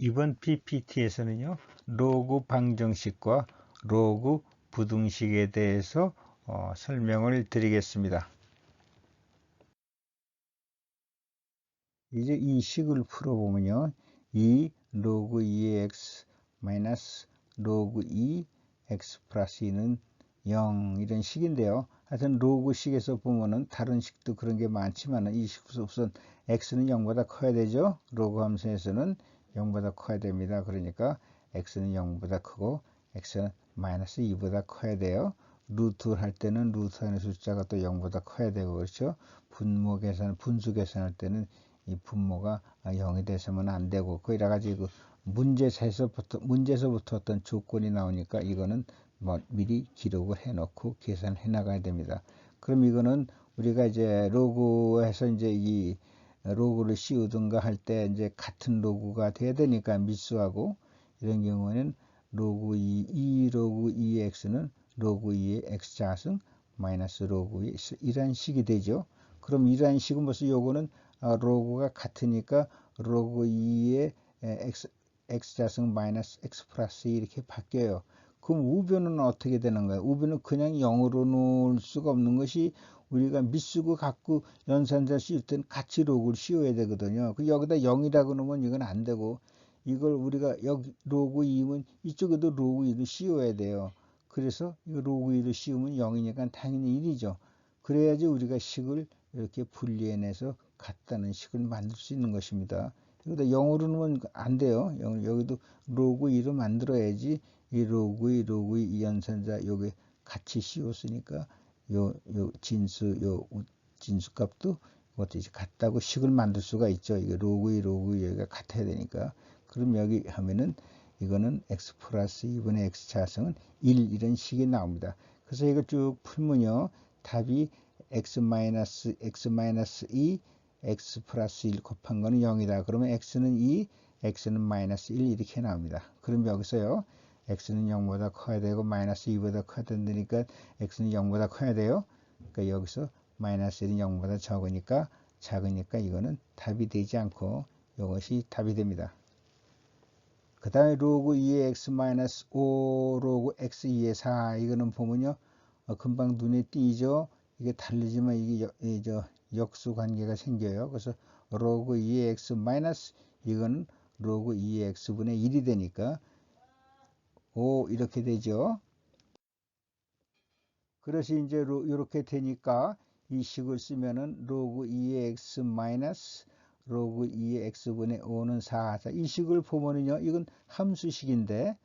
이번 PPT에서는요, 로그 방정식과 로그 부등식에 대해서 설명을 드리겠습니다. 이제 이 식을 풀어보면요, 이 로그 2x 마이너스 로그 2x 플러스 2는 0 이런 식인데요. 하여튼 로그 식에서 보면은 다른 식도 그런 게 많지만 이 식에서 우선 x는 0보다 커야 되죠. 로그 함수에서는 0보다 커야 됩니다. 그러니까 x는 0보다 크고 x는 마이너스 2보다 커야 돼요. 루트를 할 때는 루트 안의 숫자가 또 0보다 커야 되고 그렇죠. 분모 계산, 분수 계산할 때는 이 분모가 0이 돼서는 안 되고 그 여러 가지 그 문제에서부터 어떤 조건이 나오니까 이거는 뭐 미리 기록을 해 놓고 계산해 나가야 됩니다. 그럼 이거는 우리가 이제 로그에서 이제 이 로그를 씌우든가 할 때 이제 같은 로그가 돼야 되니까 미수하고 이런 경우에는 로그 2 로그 2x는 로그 2의 x자승 마이너스 로그 2 이런 식이 되죠. 그럼 이러한 식은 벌써 요거는 로그가 같으니까 로그 2의 x자승 마이너스 x 플러스 2 이렇게 바뀌어요. 그럼 우변은 어떻게 되는 거예요? 우변은 그냥 0으로 놓을 수가 없는 것이 우리가 미쓰고 갖고 연산자 씌울 때는 같이 로그를 씌워야 되거든요. 그 여기다 0이라고 놓으면 이건 안 되고 이걸 우리가 여기 로그 2면 이쪽에도 로그 2를 씌워야 돼요. 그래서 이 로그 2를 씌우면 0이니까 당연히 1이죠. 그래야지 우리가 식을 이렇게 분리해내서 같다는 식을 만들 수 있는 것입니다. 여기다 0으로 넣으면 안 돼요. 여기도 로그 2로 만들어야지 이 로그 2, 로그 2 연산자 여기 같이 씌웠으니까 요 진수 값도 이것도 이제 같다고 식을 만들 수가 있죠. 이게 로그 2, 로그 2 여기가 같아야 되니까. 그럼 여기 하면은 이거는 x 플러스 2분의 x 자승은 1 이런 식이 나옵니다. 그래서 이거 쭉 풀면요. 답이 x 마이너스 2 x 플러스 1 곱한 거는 0이다. 그러면 x는 2, x는 마이너스 1 이렇게 나옵니다. 그럼 여기서요. x는 0보다 커야 되고 마이너스 2보다 커야 된다니까 x는 0보다 커야 돼요. 그러니까 여기서 마이너스 1은 0보다 작으니까 이거는 답이 되지 않고 이것이 답이 됩니다. 그 다음에 로그 2의 x 마이너스 5 로그 x 2의 4 이거는 보면요. 금방 눈에 띄죠. 이게 다르지만 이게 역수 관계가 생겨요. 그래서 로그 2의 x 마이너스 이거는 로그 2의 x분의 1이 되니까 5 이렇게 되죠. 그래서 이제 이렇게 되니까 이 식을 쓰면은 로그 2의 x 마이너스 로그 2의 x분의 5는 4. 자, 이 식을 보면은요, 이건 함수식인데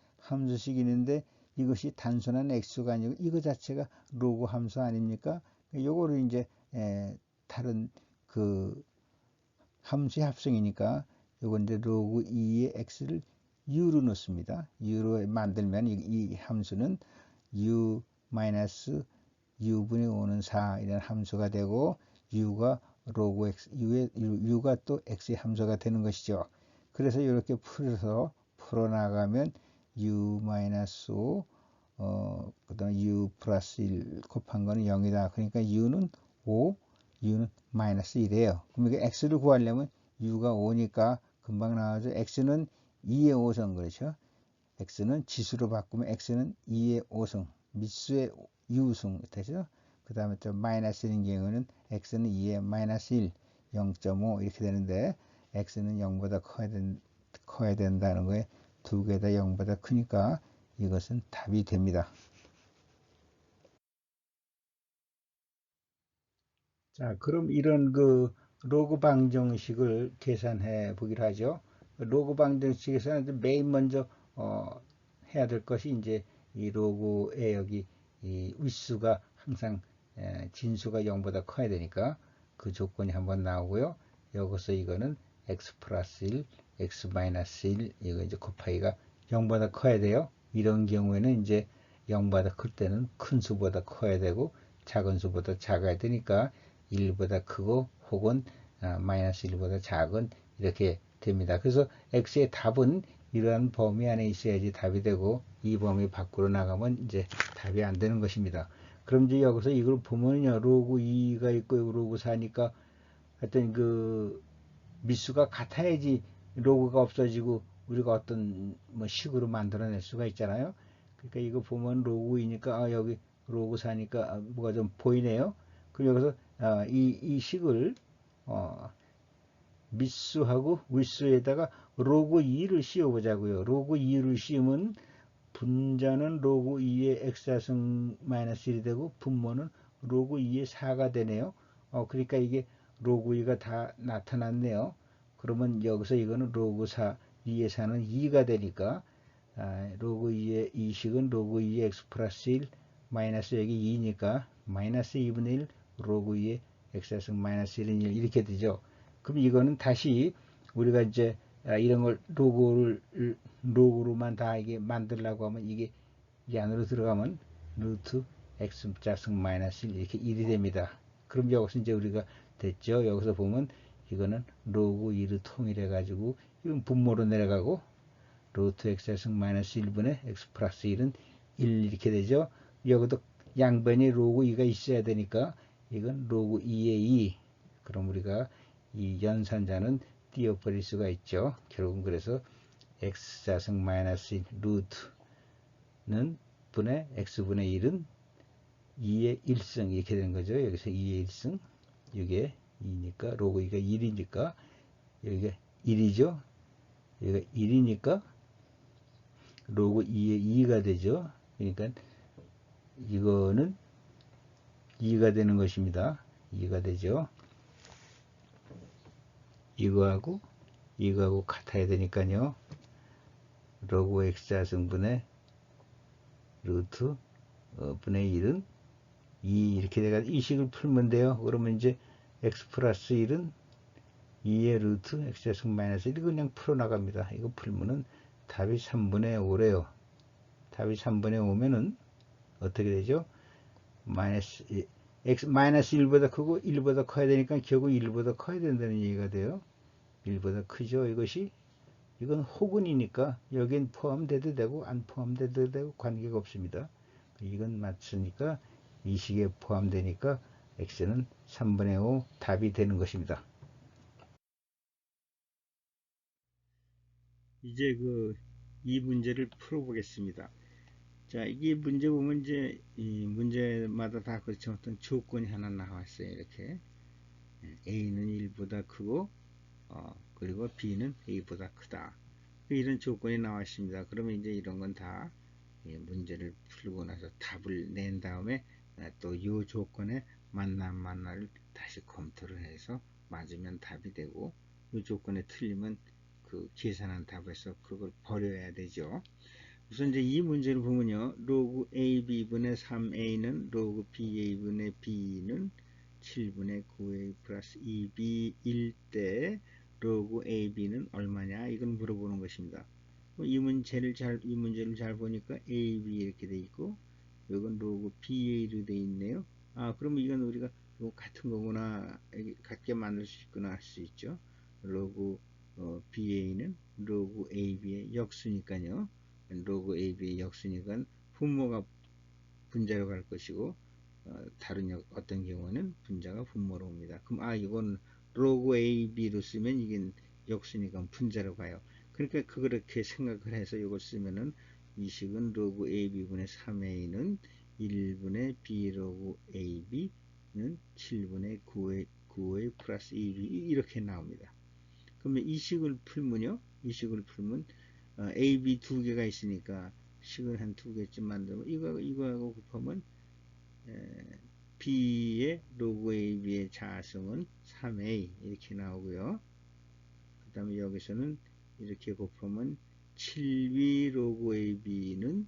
이것이 단순한 x가 아니고 이거 자체가 로그 함수 아닙니까? 요거를 이제 다른 그 함수의 합성이니까 요건 이제 로그 2의 x를 u로 넣습니다. u로 만들면 이 함수는 u 마이너스 u분의 5는 4 이런 함수가 되고 u가 로그 x u가 또 x의 함수가 되는 것이죠. 그래서 이렇게 풀어나가면 u 마이너스 5 그다음 u 플러스 1 곱한 거는 0이다. 그러니까 u는 5 u는 마이너스 1이에요. 그럼 이게 x를 구하려면 u가 5니까 금방 나와죠. x는 2의 5성 그렇죠. x는 지수로 바꾸면 x는 2의 5승 미수의 u승 되죠. 그 다음에 또 마이너스인 경우는 x는 2의 마이너스 1 0.5 이렇게 되는데 x는 0보다 커야 된다는 거에 두 개 다 0보다 크니까 이것은 답이 됩니다. 자, 그럼 이런 그 로그 방정식을 계산해 보기로 하죠. 로그 방정식에서는 맨 먼저 해야 될 것이 이제 이 로그의 여기 이 윗수가 항상 진수가 0보다 커야 되니까 그 조건이 한번 나오고요. 여기서 이거는 x 플러스 1, x 마이너스 1 이거 이제 곱하기가 0보다 커야 돼요. 이런 경우에는 이제 0보다 클 때는 큰 수보다 커야 되고 작은 수보다 작아야 되니까 1보다 크고 혹은 마이너스 1보다 작은 이렇게 됩니다. 그래서 x의 답은 이러한 범위 안에 있어야지 답이 되고 이 범위 밖으로 나가면 이제 답이 안 되는 것입니다. 그럼 이제 여기서 이걸 보면요. 로그 2가 있고 로그 4니까 하여튼 그 미수가 같아야지 로그가 없어지고 우리가 어떤 뭐 식으로 만들어낼 수가 있잖아요. 그러니까 이거 보면 로그 2니까 여기 로그 4니까 뭐가 좀 보이네요. 그리고 여기서 이 식을 미수하고 윗수에다가 로그 2를 씌워 보자고요. 로그 2를 씌우면 분자는 로그 2의 x좌승 마이너스 1이 되고 분모는 로그 2의 4가 되네요. 그러니까 이게 로그 2가 다 나타났네요. 그러면 여기서 이거는 로그 4, 2의 4는 2가 되니까 로그 2의 2식은 로그 2의 x 플러스 1 마이너스 여기 2니까 마이너스 2분의 1 로그 2의 x좌승 마이너스 1은 1 이렇게 되죠. 그럼 이거는 다시 우리가 이제 이런 걸 로그로만 다 이게 만들려고 하면 이게 이 안으로 들어가면 루트 x 자승 마이너스 1 이렇게 1이 됩니다. 그럼 여기서 이제 우리가 됐죠. 여기서 보면 이거는 로그 2로 통일해 가지고 이건 분모로 내려가고 루트 x 자승 마이너스 1분의 x 플러스 1은 1 이렇게 되죠. 여기도 양변에 로그 2가 있어야 되니까 이건 로그 2의 2. 그럼 우리가 이 연산자는 띄어버릴 수가 있죠. 결국은 그래서 x자승 마이너스 1 루트는 분의 x분의 1은 2의 1승 이렇게 되는 거죠. 여기서 2의 1승 이게 2니까 로그 2가 1이니까 여기가 1이죠. 여기가 1이니까 로그 2의 2가 되죠. 그러니까 이거는 2가 되는 것입니다. 2가 되죠. 이거하고 같아야 되니까요. 로그 x자승분의 루트 분의 1은 2 이렇게 돼가 이 식을 풀면 돼요. 그러면 이제 x 플러스 1은 2의 루트 x제승 마이너스 1 이거 그냥 풀어나갑니다. 이거 풀면은 답이 3분의 5래요. 답이 3분의 5면은 어떻게 되죠? x 마이너스 1보다 크고 1보다 커야 되니까 결국 1보다 커야 된다는 얘기가 돼요. 1보다 크죠. 이건 혹은이니까 여긴 포함돼도 되고 안 포함돼도 되고 관계가 없습니다. 이건 맞으니까 이 식에 포함되니까 x는 3분의 5 답이 되는 것입니다. 이제 이 문제를 풀어보겠습니다. 자, 이게 문제 보면 이제 이 문제마다 다 그렇죠. 어떤 조건이 하나 나왔어요. 이렇게 a는 1보다 크고 그리고 b는 a보다 크다. 이런 조건이 나왔습니다. 그러면 이제 이런 건 다 문제를 풀고 나서 답을 낸 다음에 또 이 조건에 맞나 안 맞나를 다시 검토를 해서 맞으면 답이 되고 이 조건에 틀리면 그 계산한 답에서 그걸 버려야 되죠. 우선 이제 이 문제를 보면요. 로그 AB분의 3A는 로그 BA분의 B는 7분의 9A 플러스 2B일 때 로그 AB는 얼마냐 이건 물어보는 것입니다. 이 문제를 잘 보니까 AB 이렇게 돼 있고 이건 로그 BA로 돼 있네요. 그러면 이건 우리가 같은 거구나 같게 만들 수 있구나 할 수 있죠. 로그 BA는 로그 AB의 역수니까요. 로그 AB의 역수니까 분모가 분자로 갈 것이고 다른 어떤 경우는 분자가 분모로 옵니다. 그럼 이건 로그 AB로 쓰면 이게 역수니까 분자로 가요. 그러니까 그렇게 생각을 해서 이걸 쓰면은 이 식은 로그 AB분의 3A는 1분의 B 로그 AB는 7분의 9A 플러스 1 이렇게 나옵니다. 그러면 이 식을 풀면요. 이 식을 풀면 A, B 두 개가 있으니까 식을 한 두 개쯤 만들면 이거하고 곱하면 B의 로그 AB의 자승은 3A 이렇게 나오고요. 그 다음에 여기서는 이렇게 곱하면 7B 로그 AB는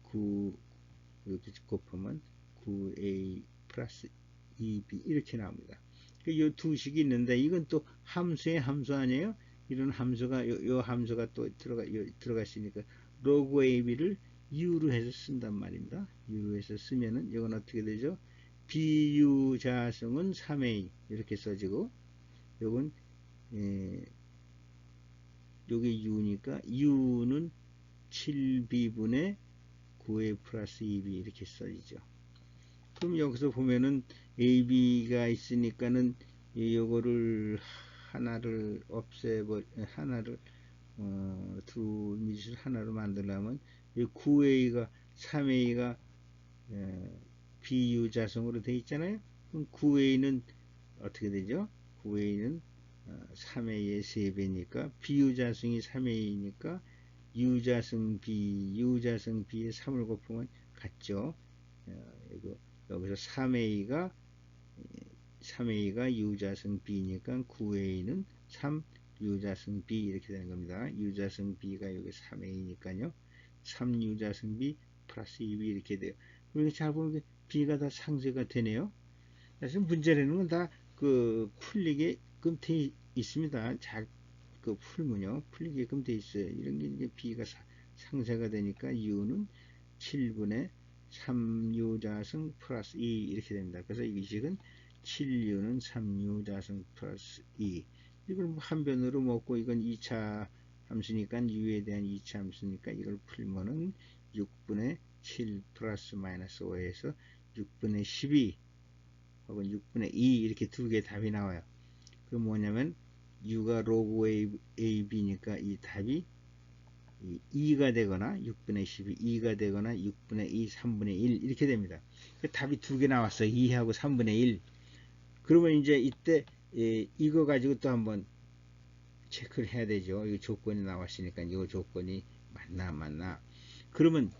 9 이렇게 곱하면 9A 플러스 2B 이렇게 나옵니다. 이 두 식이 있는데 이건 또 함수의 함수 아니에요? 이런 함수가 요 함수가 또 들어가 있으니까 로그 AB를 U로 해서 쓴단 말입니다. U로 해서 쓰면은 이건 어떻게 되죠? BU 자승은 3A 이렇게 써지고 요건 요게 U니까 U는 7B분의 9A 플러스 2B 이렇게 써지죠. 그럼 여기서 보면은 AB가 있으니까는 요거를 하나를 두 미지수를 하나로 만들려면 이 9a가 3a가 비유자성으로 되어 있잖아요. 그럼 9a는 어떻게 되죠? 9a는 3a의 3배니까 비유자성이 3a니까 유자성 유자성 b에 3을 곱하면 같죠. 여기서 3a가 유자성 b니까 9a는 3 유자성 b 이렇게 되는 겁니다. 유자성 b가 여기 3a니까요. 3 유자성 b 플러스 2b 이렇게 돼요. 그럼 잘 보면 b가 다 상쇄가 되네요. 사실 문제라는 건 다 그 풀리게끔 돼 있습니다. 잘 그 풀면요 풀리게끔 돼 있어요. 이런 게 이제 b가 상쇄가 되니까 u는 7분의 3유자승 플러스 2 이렇게 됩니다. 그래서 이 식은 7u는 3유자승 플러스 2 이걸 한 변으로 먹고 이건 2차 함수니까 u에 대한 2차 함수니까 이걸 풀면은 6분의 7 플러스 마이너스 5에서 6분의 12 혹은 6분의 2 이렇게 두 개 답이 나와요. 그 뭐냐면 u가 로그 ab니까 이 답이 2가 되거나 6분의 12 2가 되거나 6분의 2 3분의 1 이렇게 됩니다. 답이 두 개 나왔어요. 2하고 3분의 1. 그러면 이제 이때 이거 가지고 또 한번 체크를 해야 되죠. 이 조건이 나왔으니까 이 조건이 맞나 그러면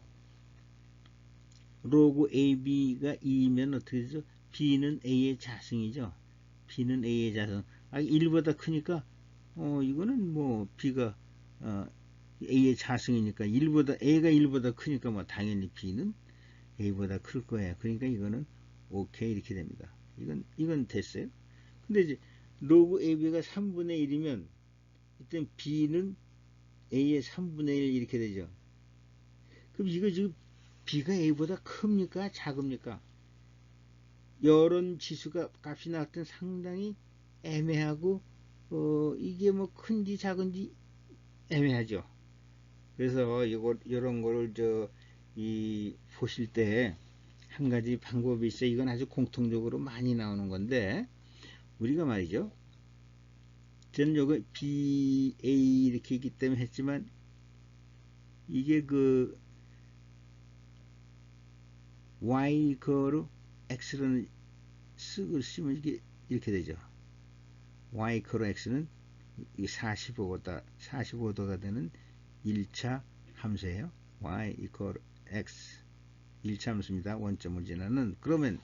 로그 ab가 2면 어떻게 되죠? b는 a의 자승이죠. b는 a의 자승. 1보다 크니까 이거는 뭐 b가 a의 자승이니까 a가 1보다 크니까 뭐 당연히 b는 a보다 클 거예요. 그러니까 이거는 오케이 이렇게 됩니다. 이건 됐어요. 근데 이제 로그 ab가 3분의 1이면 이때 b는 a의 3분의 1 이렇게 되죠. 그럼 이거 지금 b가 a보다 큽니까 작습니까? 이런 지수가 값이 나올 땐 상당히 애매하고 이게 뭐 큰지 작은지 애매하죠. 그래서 이런 거를 보실 때 한 가지 방법이 있어요. 이건 아주 공통적으로 많이 나오는 건데 우리가 말이죠. 저는 요거 BA 이렇게 있기 때문에 했지만 이게 그 Y 거로 X라는 쓱을 쓰면 이렇게 되죠. Y 거로 X는 45도가 되는 1차 함수예요. Y equal X 1차 함수입니다. 원점을 지나는. 그러면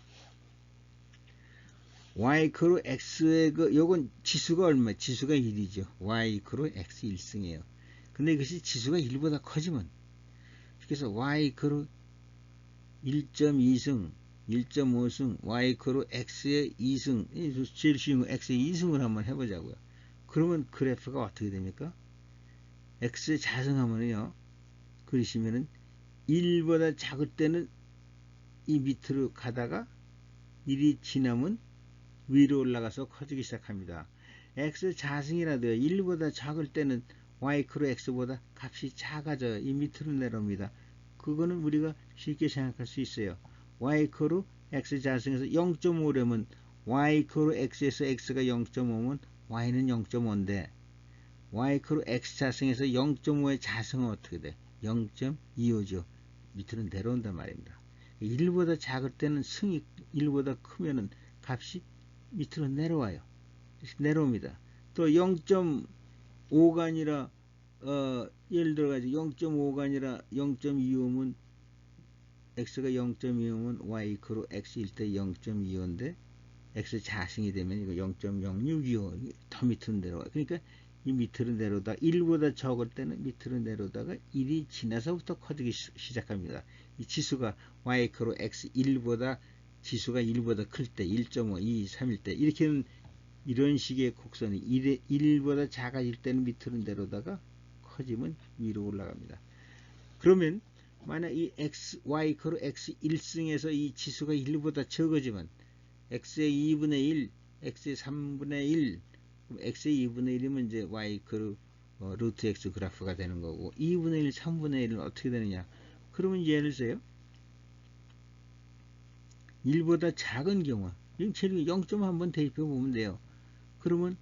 Y equal X의 요건 지수가 얼마? 지수가 1이죠. Y equal X 1승이에요. 근데 이것이 지수가 1보다 커지면 그래서 Y equal 1.2승 1.5승 Y equal X의 2승 제일 쉬운 거 X의 2승을 한번 해보자고요. 그러면 그래프가 어떻게 됩니까? X의 자승하면요 그러시면은 1보다 작을 때는 이 밑으로 가다가 1이 지나면 위로 올라가서 커지기 시작합니다. X 자승이라도요 1보다 작을 때는 Y 크로 X보다 값이 작아져요. 이 밑으로 내려옵니다. 그거는 우리가 쉽게 생각할 수 있어요. Y 크로 X 자승에서 0.5려면 Y 크로 X에서 X가 0.5면 Y는 0.5인데 Y 크로 X 자승에서 0.5의 자승은 어떻게 돼? 0.25죠. 밑으로 내려온단 말입니다. 1보다 작을 때는 승이 1보다 크면은 값이 밑으로 내려와요. 내려옵니다. 또 0.5가 아니라 예를 들어 가지고 0.5가 아니라 0.25면 x가 0.25면 y 이크로 x일 때 0.25인데 x 자승이 되면 이거 0.0625 더 밑으로 내려와요. 그러니까 이 밑으로 내려오다 1보다 적을 때는 밑으로 내려오다가 1이 지나서부터 커지기 시작합니다. 이 지수가 y크로 x 1보다 지수가 1보다 클 때 1.5, 2, 3일 때 이렇게는 이런 식의 곡선이 1보다 작아질 때는 밑으로 내려오다가 커지면 위로 올라갑니다. 그러면 만약 이 y크로 x 1승에서 이 지수가 1보다 적어지면 x의 2분의 1, x의 3분의 1 x의 2분의 1이면 이제 y 루트 x 그래프가 되는 거고 2분의 1, 3분의 1은 어떻게 되느냐 그러면 예를 들어요 1보다 작은 경우 0.1번 대입해 보면 돼요. 그러면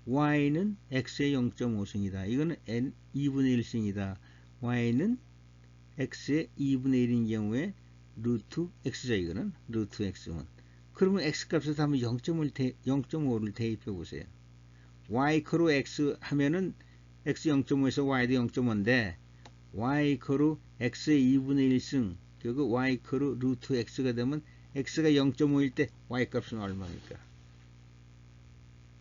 y는 x의 0.5승이다. 이거는 n 2분의 1승이다. y는 x의 2분의 1인 경우에 루트 x죠. 이거는 루트 x는. 그러면 x값에서 한번 0.5를 대입해 보세요. y 크로 x 하면은 x 0.5에서 y도 0.5인데 y 크로 x의 2분의 1승 그리고 y 크로 루트 x가 되면 x가 0.5일 때 y 값은 얼마입니까?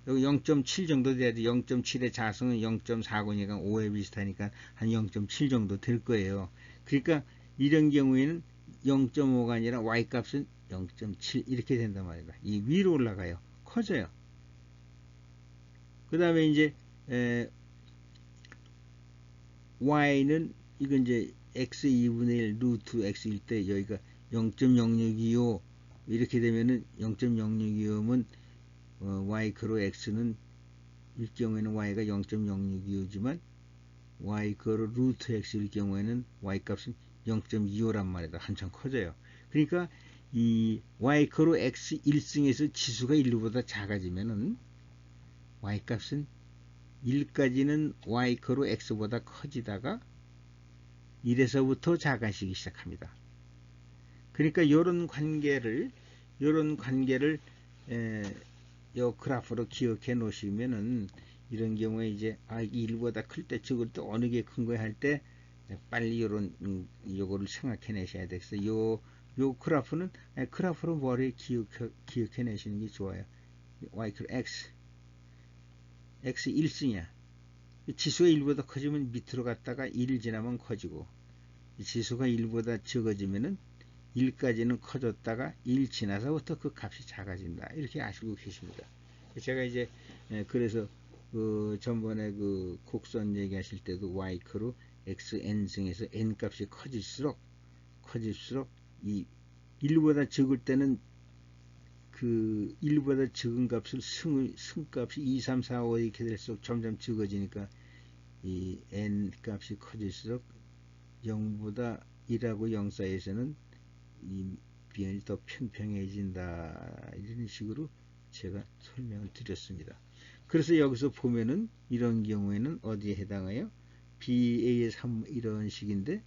여기 0.7 정도 돼야 돼. 0.7의 자승은 0.49니까 5에 비슷하니까 한 0.7 정도 될 거예요. 그러니까 이런 경우에는 0.5가 아니라 y 값은 0.7 이렇게 된단 말이다. 이 위로 올라가요. 커져요. 그 다음에 이제 y는 이건 이제 x 2분의 1 루트 x일 때 여기가 0.0625 이렇게 되면은 0.0625면 y 크로 x는 일 경우에는 y가 0.0625지만 y 크로 루트 x일 경우에는 y 값은 0.25란 말이다. 한참 커져요. 그러니까 이 y 크로 x 1승에서 지수가 1보다 작아지면은 y 값은 1까지는 y 크로 x보다 커지다가 1에서부터 작아지기 시작합니다. 그러니까 이런 관계를 요 그래프로 기억해 놓으시면은 이런 경우에 이제 1보다 클 때 적을 때 어느 게 큰 거야 할 때 빨리 요런 요거를 생각해 내셔야 되겠어요. 요 그래프는 그래프로 머리에 기억해 내시는 게 좋아요. y x 1승이야. 지수가 1보다 커지면 밑으로 갔다가 1 지나면 커지고 지수가 1보다 적어지면은 1까지는 커졌다가 1 지나서부터 그 값이 작아진다. 이렇게 아시고 계십니다. 제가 이제 그래서 그 전번에 그 곡선 얘기하실 때도 y크로 xn승에서 n 값이 커질수록 이 1보다 적을 때는 그 1보다 적은 값을 승값이 2, 3, 4, 5 이렇게 될수록 점점 적어지니까 이 n 값이 커질수록 0보다 1하고 0 사이에서는 이 비연이 더 평평해진다. 이런 식으로 제가 설명을 드렸습니다. 그래서 여기서 보면은 이런 경우에는 어디에 해당해요? BA의 3 이런 식인데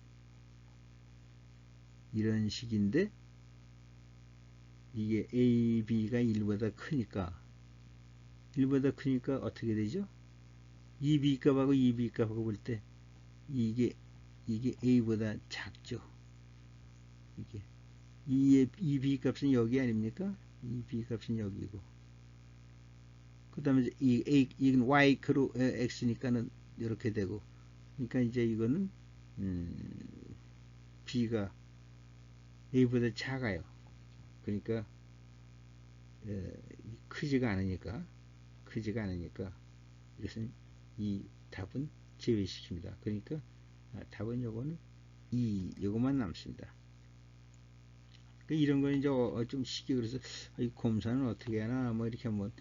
이게 AB가 1보다 크니까 어떻게 되죠? 2B 값하고 2B 값하고 볼 때 이게 A보다 작죠. 이 B 값은 여기 아닙니까? 이 B 값은 여기고. 그 다음에 이건 Y 크로 X니까는 이렇게 되고. 그러니까 이제 이거는, B가 A보다 작아요. 그러니까, 크지가 않으니까, 이것은 이 답은 제외시킵니다. 그러니까, 답은 요거는 요것만 남습니다. 이런 건 이제 좀 쉽게 그래서 이 검사는 어떻게 하나 뭐 이렇게 한번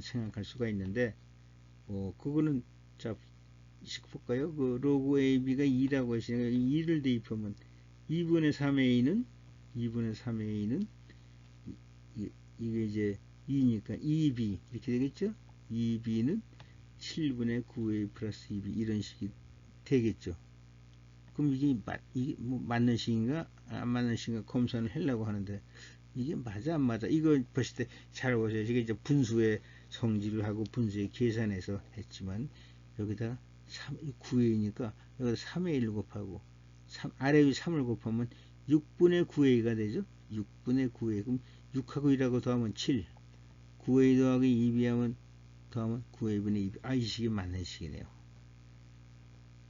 생각할 수가 있는데 그거는 자 볼까요? 그 로그 AB가 2라고 하시니까 2를 대입하면 2분의 3A는 이게 이제 2니까 2B 이렇게 되겠죠? 2B는 7분의 9A 플러스 2B 이런 식이 되겠죠. 그럼 이게 뭐 맞는 식인가 안 맞는 식인가 검사를 하려고 하는데 이게 맞아 안 맞아 이거 보실 때 잘 보세요. 이게 이제 분수의 성질을 하고 분수의 계산해서 했지만 여기다 9A니까 여기다 3의 1 곱하고 아래 위 3을 곱하면 6분의 9A가 되죠. 6분의 9A 그럼 6하고 1하고 더하면 7 9A 더하기 2B 더하면 9A분의 2B 이 식이 맞는 식이네요.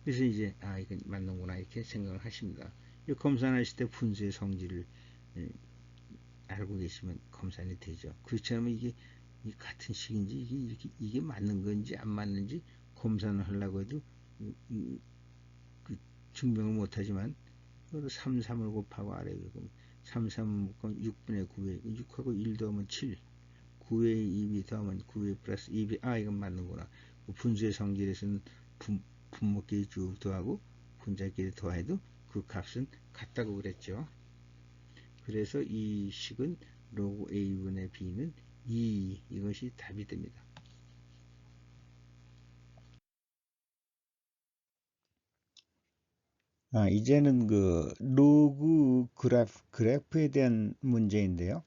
그래서 이제 이건 맞는구나 이렇게 생각을 하십니다. 검산하실 때 분수의 성질을 알고 계시면 검산이 되죠. 그렇지 않으면 이게 같은 식인지 이게 맞는 건지 안 맞는지 검산을 하려고 해도 증명을 못하지만 3, 3을 곱하고 아래 그럼 3, 3을 곱하면 6분의 9에 6하고 1 더하면 7 9에 2b 더하면 9에 플러스 2b 이건 맞는구나. 분수의 성질에서는 분모끼리 쭉 더하고 분자끼리 더해도 그 값은 같다고 그랬죠. 그래서 이 식은 로그 A분의 B는 2 이것이 답이 됩니다. 이제는 그 로그 그래프에 대한 문제인데요.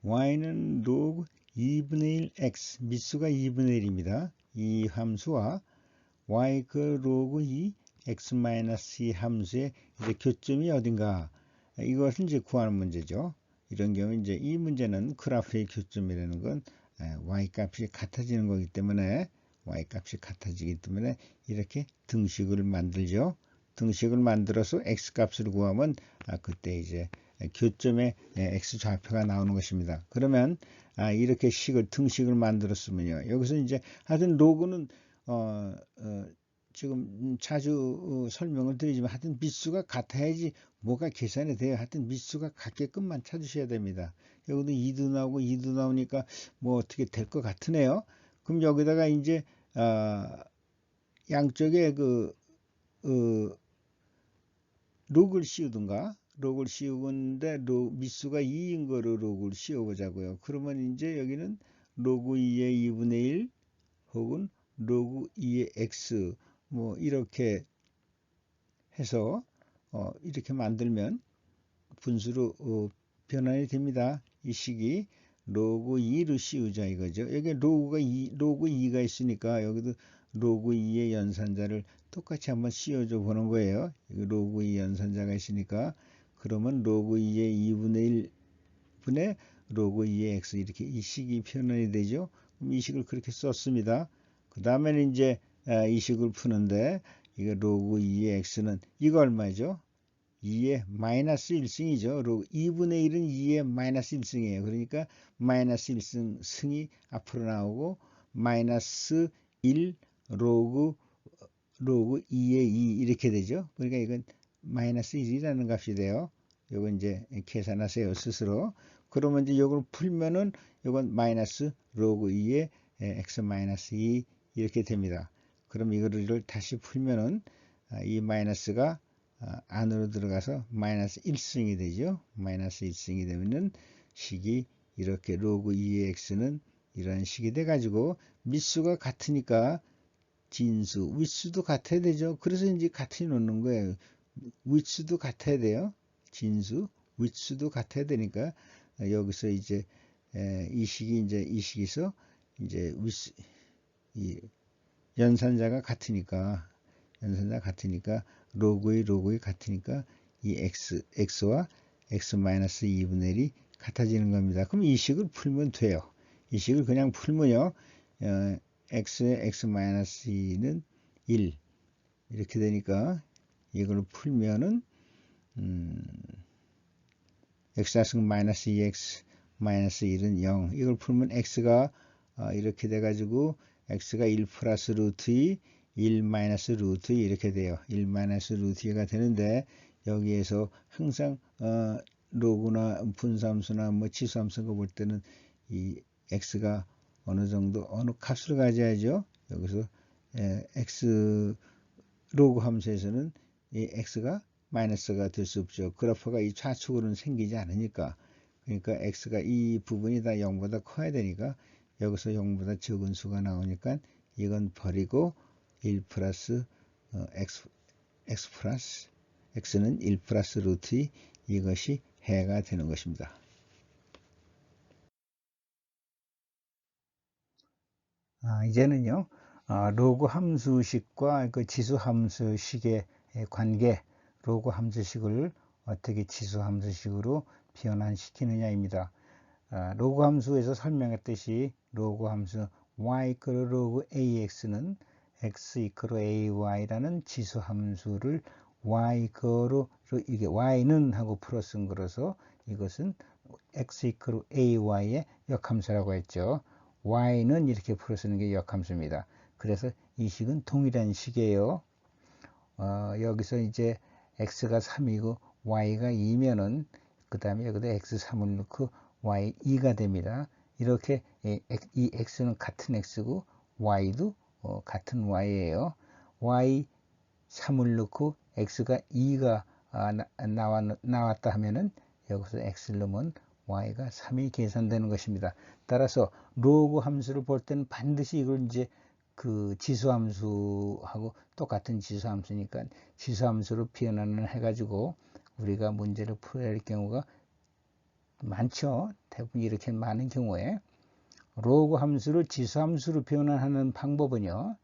y는 로그 2분의 1 x, 미수가 2분의 1입니다. 이 함수와 y 그 로그 2 x-2 함수의 이제 교점이 어딘가, 이것을 이제 구하는 문제죠. 이런 경우 이제 이 문제는 그래프의 교점이라는 건 y 값이 같아지는 거기 때문에, 이렇게 등식을 만들죠. 등식을 만들어서 x 값을 구하면 그때 이제 교점의 x 좌표가 나오는 것입니다. 그러면 이렇게 등식을 만들었으면요, 여기서 이제 하여튼 로그는 지금 자주 설명을 드리지만 하여튼 미수가 같아야지 뭐가 계산이 돼요. 하여튼 미수가 같게끔만 찾으셔야 됩니다. 여기도 2도 나오고 2도 나오니까 뭐 어떻게 될 것 같으네요. 그럼 여기다가 이제 양쪽에 로그를 씌우든가, 로그를 씌우는데 미수가 2인 거로 로그를 씌워 보자고요. 그러면 이제 여기는 로그 2의 2분의 1 혹은 로그 2의 x, 뭐 이렇게 해서 이렇게 만들면 분수로 변환이 됩니다. 이 식이 로그 2로 씌우자 이거죠. 여기 로그 2가 있으니까 여기도 로그 2의 연산자를 똑같이 한번 씌워줘 보는 거예요. 로그 2 연산자가 있으니까, 그러면 로그 2의 2분의 1분의 로그 2의 x, 이렇게 이 식이 변환이 되죠. 그럼 이 식을 그렇게 썼습니다. 그 다음에는 이제 이 식을 푸는데, 이거 로그 2의 x는 이거 얼마죠? 2의 마이너스 1승이죠. 로그 2분의 1은 2의 마이너스 1승이에요. 그러니까 마이너스 1승 승이 앞으로 나오고, 마이너스 1 로그 2의 2 이렇게 되죠. 그러니까 이건 마이너스 1이라는 값이 돼요. 요거 이제 계산하세요, 스스로. 그러면 이제 요걸 풀면은 요건 마이너스 로그 2의 x 마이너스 2 이렇게 됩니다. 그럼 이거를 다시 풀면은 이 마이너스가 안으로 들어가서 마이너스 1승이 되죠. 마이너스 1승이 되면은 식이 이렇게 로그 2의 x는 이런 식이 돼 가지고, 미수가 같으니까 진수, 윗수도 같아야 되죠. 그래서 이제 같이 놓는 거예요. 윗수도 같아야 돼요. 진수, 윗수도 같아야 되니까 여기서 이제 이 식에서 이제 윗수, 이 연산자가 같으니까, 로그의 같으니까 이 x와 x-2분의 1이 같아지는 겁니다. 그럼 이 식을 풀면 돼요. 이 식을 그냥 풀면요, x의 x-2는 1 이렇게 되니까, 이걸 풀면은 x-2x 마이너스 1은 0, 이걸 풀면 x가 이렇게 돼 가지고 x가 1 플러스 루트 2 1 마이너스 루트 2 이렇게 돼요. 1 마이너스 루트 2가 되는데, 여기에서 항상 로그나 분수함수나 뭐 치수함수가 볼 때는 이 x가 어느 값으로 가져야죠. 여기서 x 로그 함수에서는 이 x가 마이너스가 될 수 없죠. 그래프가 이 좌측으로는 생기지 않으니까. 그러니까 x가 이 부분이 다 0보다 커야 되니까, 여기서 0보다 적은 수가 나오니까 이건 버리고 1 플러스 x 플러스 x는 1 플러스 루트 2, 이것이 해가 되는 것입니다. 이제는요, 로그 함수식과 그 지수 함수식의 관계, 로그 함수식을 어떻게 지수 함수식으로 변환시키느냐입니다. 로그 함수에서 설명했듯이 로그 함수 y 로그 ax는 x ay라는 지수 함수를 y 이게 y는 하고 풀어 쓴 거라서 이것은 x ay의 역함수라고 했죠. y는 이렇게 풀어 쓰는 게 역함수입니다. 그래서 이 식은 동일한 식이에요. 여기서 이제 x가 3이고 y가 2면은 그 다음에 여기다 x3을 넣고 y2가 됩니다. 이렇게 이 x는 같은 x고 y도 같은 y예요. y3을 넣고 x가 2가 나왔다 하면은 여기서 x를 넣으면 y가 3이 계산되는 것입니다. 따라서 로그 함수를 볼 때는 반드시 이걸 이제 그 지수함수하고 똑같은 지수함수니까 지수함수로 표현을 해가지고 우리가 문제를 풀어야 할 경우가 많죠. 대부분 이렇게 많은 경우에 로그 함수를 지수함수로 표현하는 방법은요.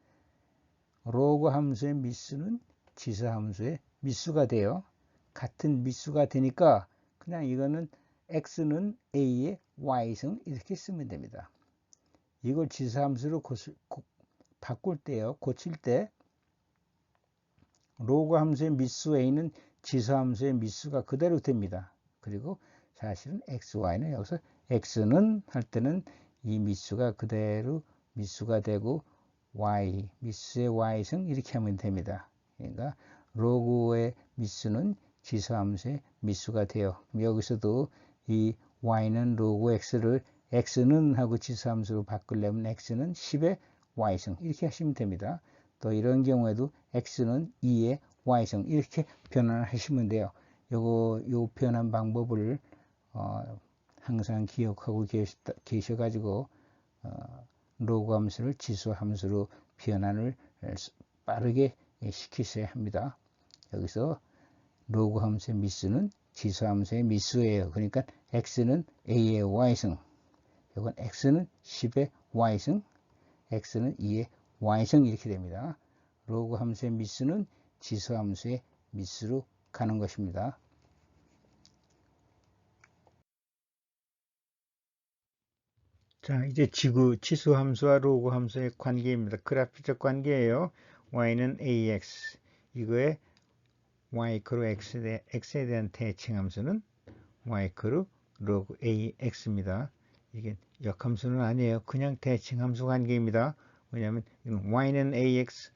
로그 함수의 미수는 지수함수의 미수가 돼요. 같은 미수가 되니까 그냥 이거는 x는 a의 y승 이렇게 쓰면 됩니다. 이걸 지수함수로 바꿀 때요. 고칠 때 로그 함수의 미수 a는 지수함수의 미수가 그대로 됩니다. 그리고 사실은 xy는 여기서 x는 할 때는 이 미수가 그대로 미수가 되고 y, 미수의 y승 이렇게 하면 됩니다. 그러니까 로그의 미수는 지수함수의 미수가 돼요. 여기서도 이 y는 로그 x를 x는 하고 지수함수로 바꾸려면 x는 10의 y승 이렇게 하시면 됩니다. 또 이런 경우에도 x는 2의 y승 이렇게 변환을 하시면 돼요. 요 변환 방법을 항상 기억하고 계셔가지고 로그 함수를 지수 함수로 변환을 빠르게 시키셔야 합니다. 여기서 로그 함수의 미수는 지수 함수의 미수예요. 그러니까 x는 a의 y승, 이건 x는 10의 y승, x는 2의 y승 이렇게 됩니다. 로그 함수의 미수는 지수 함수의 미수로 가는 것입니다. 자, 이제 지수 함수와 로그 함수의 관계입니다. 그래프적 관계예요. y는 ax, 이거의 y 크로 x에 대한 대칭 함수는 y 크로 로그 ax입니다. 이게 역함수는 아니에요. 그냥 대칭 함수 관계입니다. 왜냐하면 y는 ax,